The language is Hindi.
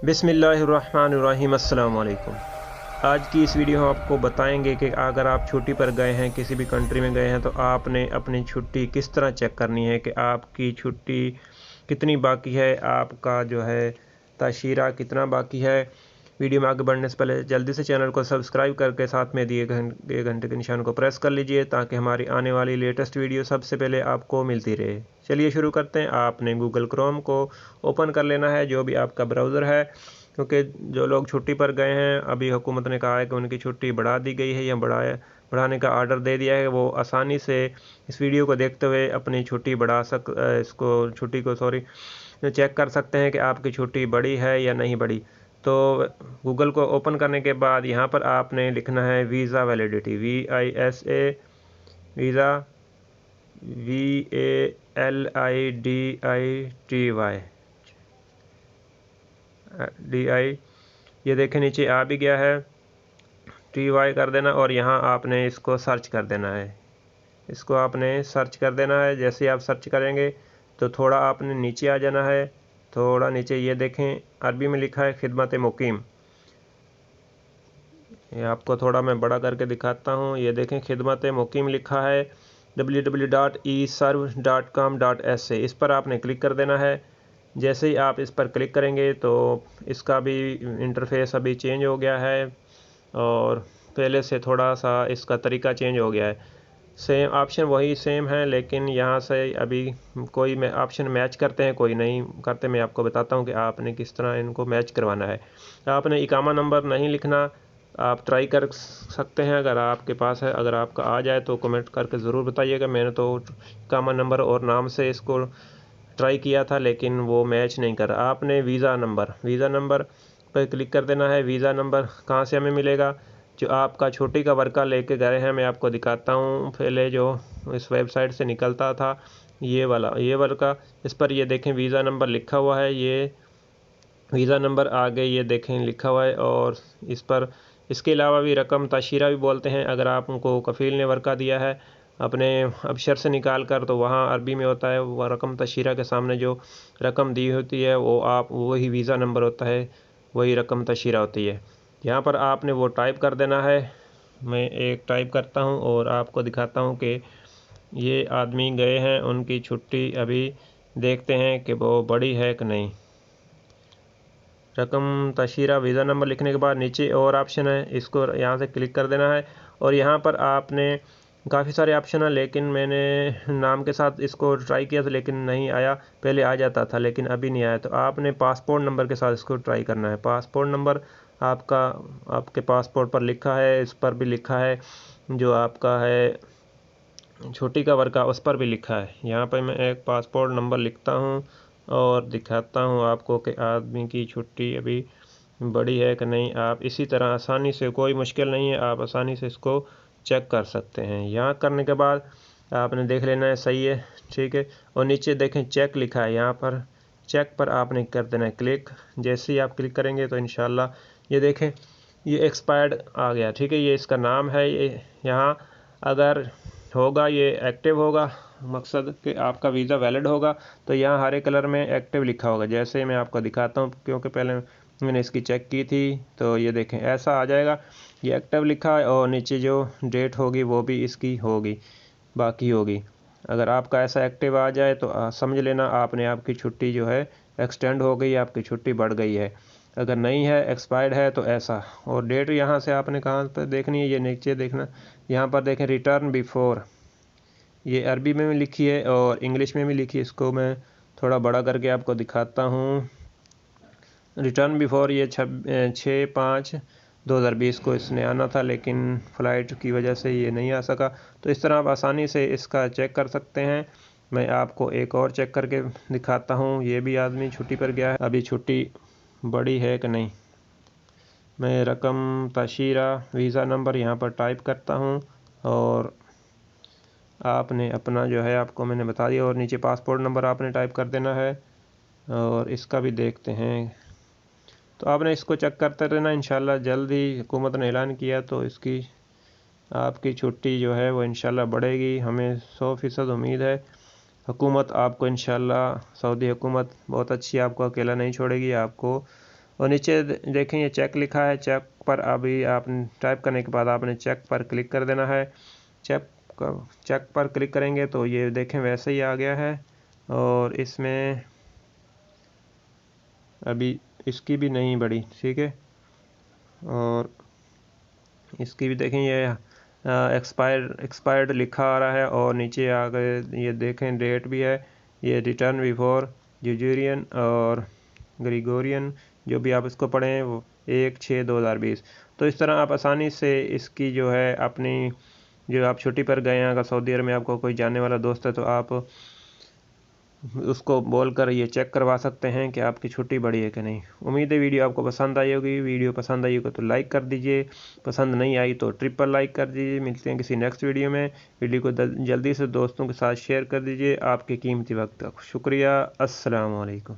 बिस्मिल्लाहिर्रहमानिर्रहीम। अस्सलाम वालेकुम। आज की इस वीडियो में आपको बताएंगे कि अगर आप छुट्टी पर गए हैं, किसी भी कंट्री में गए हैं, तो आपने अपनी छुट्टी किस तरह चेक करनी है कि आपकी छुट्टी कितनी बाकी है, आपका जो है तशरीरा कितना बाकी है। वीडियो में आगे बढ़ने से पहले जल्दी से चैनल को सब्सक्राइब करके साथ में दिए गए घंटे के निशान को प्रेस कर लीजिए ताकि हमारी आने वाली लेटेस्ट वीडियो सबसे पहले आपको मिलती रहे। चलिए शुरू करते हैं। आपने गूगल क्रोम को ओपन कर लेना है, जो भी आपका ब्राउज़र है, क्योंकि जो लोग छुट्टी पर गए हैं अभी हुकूमत ने कहा है कि उनकी छुट्टी बढ़ा दी गई है या बढ़ाने का आर्डर दे दिया है। वो आसानी से इस वीडियो को देखते हुए अपनी छुट्टी चेक कर सकते हैं कि आपकी छुट्टी बड़ी है या नहीं बड़ी। तो गूगल को ओपन करने के बाद यहाँ पर आपने लिखना है वीज़ा वैलिडिटी, वीज़ा VALIDITY ये देखें नीचे आ भी गया है। TY कर देना और यहाँ आपने इसको सर्च कर देना है। इसको आपने सर्च कर देना है। जैसे आप सर्च करेंगे तो थोड़ा आपने नीचे आ जाना है, थोड़ा नीचे। ये देखें अरबी में लिखा है खिदमत मुकीम। ये आपको थोड़ा मैं बड़ा करके दिखाता हूँ। ये देखें खिदमत मुकीम लिखा है www.eserv.com.sa। इस पर आपने क्लिक कर देना है। जैसे ही आप इस पर क्लिक करेंगे तो इसका भी इंटरफेस अभी चेंज हो गया है और पहले से थोड़ा सा इसका तरीका चेंज हो गया है। सेम ऑप्शन वही सेम है, लेकिन यहाँ से अभी कोई ऑप्शन मैच करते हैं, कोई नहीं करते। मैं आपको बताता हूँ कि आपने किस तरह इनको मैच करवाना है। आपने इकामा नंबर नहीं लिखना, आप ट्राई कर सकते हैं अगर आपके पास है। अगर आपका आ जाए तो कमेंट करके ज़रूर बताइएगा। मैंने तो इकामा नंबर और नाम से इसको ट्राई किया था लेकिन वो मैच नहीं कर रहा। आपने वीज़ा नंबर पर क्लिक कर देना है। वीज़ा नंबर कहाँ से हमें मिलेगा? जो आपका छुट्टी का वर्का लेके गए हैं, मैं आपको दिखाता हूँ। पहले जो इस वेबसाइट से निकलता था ये वर्का, इस पर ये देखें वीज़ा नंबर लिखा हुआ है। ये वीज़ा नंबर आगे ये देखें लिखा हुआ है। और इस पर इसके अलावा भी रकम तशरीरा भी बोलते हैं। अगर आपको कफ़ील ने वर्का दिया है अपने अबशर से निकाल कर, तो वहाँ अरबी में होता है वह रकम तशरीरा के सामने जो रकम दी होती है वो वही वीज़ा नंबर होता है, वही रकम तशरीरा होती है। यहाँ पर आपने वो टाइप कर देना है। मैं एक टाइप करता हूँ और आपको दिखाता हूँ कि ये आदमी गए हैं, उनकी छुट्टी अभी देखते हैं कि वो बड़ी है कि नहीं। रकम तशरीरा वीज़ा नंबर लिखने के बाद नीचे और ऑप्शन है, इसको यहाँ से क्लिक कर देना है। और यहाँ पर आपने काफ़ी सारे ऑप्शन हैं, लेकिन मैंने नाम के साथ इसको ट्राई किया था लेकिन नहीं आया। पहले आ जाता था लेकिन अभी नहीं आया। तो आपने पासपोर्ट नंबर के साथ इसको ट्राई करना है। पासपोर्ट नंबर आपके पासपोर्ट पर लिखा है, इस पर भी लिखा है, जो आपका है छुट्टी का वर्का उस पर भी लिखा है। यहाँ पर मैं एक पासपोर्ट नंबर लिखता हूँ और दिखाता हूँ आपको कि आदमी की छुट्टी अभी बड़ी है कि नहीं। आप इसी तरह आसानी से, कोई मुश्किल नहीं है, आप आसानी से इसको चेक कर सकते हैं। यहाँ करने के बाद आपने देख लेना है सही है, ठीक है। और नीचे देखें चेक लिखा है, यहाँ पर चेक पर आपने कर देना है क्लिक। जैसे ही आप क्लिक करेंगे तो इंशाल्लाह ये देखें ये एक्सपायर्ड आ गया, ठीक है। ये इसका नाम है। ये यहाँ अगर होगा ये एक्टिव होगा, मकसद कि आपका वीज़ा वैलिड होगा, तो यहाँ हरे कलर में एक्टिव लिखा होगा। जैसे मैं आपको दिखाता हूँ, क्योंकि पहले मैंने इसकी चेक की थी। तो ये देखें ऐसा आ जाएगा, ये एक्टिव लिखा है और नीचे जो डेट होगी वो भी इसकी होगी, बाकी होगी। अगर आपका ऐसा एक्टिव आ जाए तो समझ लेना आपकी छुट्टी जो है एक्सटेंड हो गई, आपकी छुट्टी बढ़ गई है। अगर नहीं है, एक्सपायर्ड है, तो ऐसा। और डेट यहाँ से आपने कहाँ पर देखनी है, ये नीचे देखना। यहाँ पर देखें रिटर्न बिफोर, ये अरबी में भी लिखी है और इंग्लिश में भी लिखी है। इसको मैं थोड़ा बड़ा करके आपको दिखाता हूँ। रिटर्न बिफोर ये 6/5/2020 को इसने आना था, लेकिन फ़्लाइट की वजह से ये नहीं आ सका। तो इस तरह आप आसानी से इसका चेक कर सकते हैं। मैं आपको एक और चेक करके दिखाता हूँ। ये भी आदमी छुट्टी पर गया है, अभी छुट्टी बड़ी है कि नहीं। मैं रकम तशरीरा वीज़ा नंबर यहाँ पर टाइप करता हूँ और आपने अपना जो है, आपको मैंने बता दिया। और नीचे पासपोर्ट नंबर आपने टाइप कर देना है और इसका भी देखते हैं। तो आपने इसको चेक करते रहना। इंशाल्लाह जल्द ही हुकूमत ने ऐलान किया तो इसकी आपकी छुट्टी जो है वो इंशाल्लाह बढ़ेगी। हमें 100% उम्मीद है। हुकूमत आपको इंशाल्लाह, सऊदी हुकूमत बहुत अच्छी, आपको अकेला नहीं छोड़ेगी। आपको और नीचे देखें ये चेक लिखा है, चेक पर अभी आप टाइप करने के बाद आपने चेक पर क्लिक कर देना है। चेक पर क्लिक करेंगे तो ये देखें वैसे ही आ गया है। और इसमें अभी इसकी भी नहीं बढ़ी, ठीक है। और इसकी भी देखें ये एक्सपायर्ड लिखा आ रहा है और नीचे आ गए ये देखें डेट भी है। ये रिटर्न बिफोर जुजूरियन और ग्रिगोरियन जो भी आप इसको पढ़ें वो 1/6/2020। तो इस तरह आप आसानी से इसकी जो है अपनी जो आप छुट्टी पर गए हैं, अगर सऊदी अरब में आपको कोई जानने वाला दोस्त है तो आप उसको बोलकर ये चेक करवा सकते हैं कि आपकी छुट्टी बढ़ी है कि नहीं। उम्मीद है वीडियो आपको पसंद आई होगी। वीडियो पसंद आई होगी तो लाइक कर दीजिए, पसंद नहीं आई तो ट्रिपल लाइक कर दीजिए। मिलते हैं किसी नेक्स्ट वीडियो में। वीडियो को जल्दी से दोस्तों के साथ शेयर कर दीजिए। आपके कीमती वक्त का शुक्रिया। अस्सलाम वालेकुम।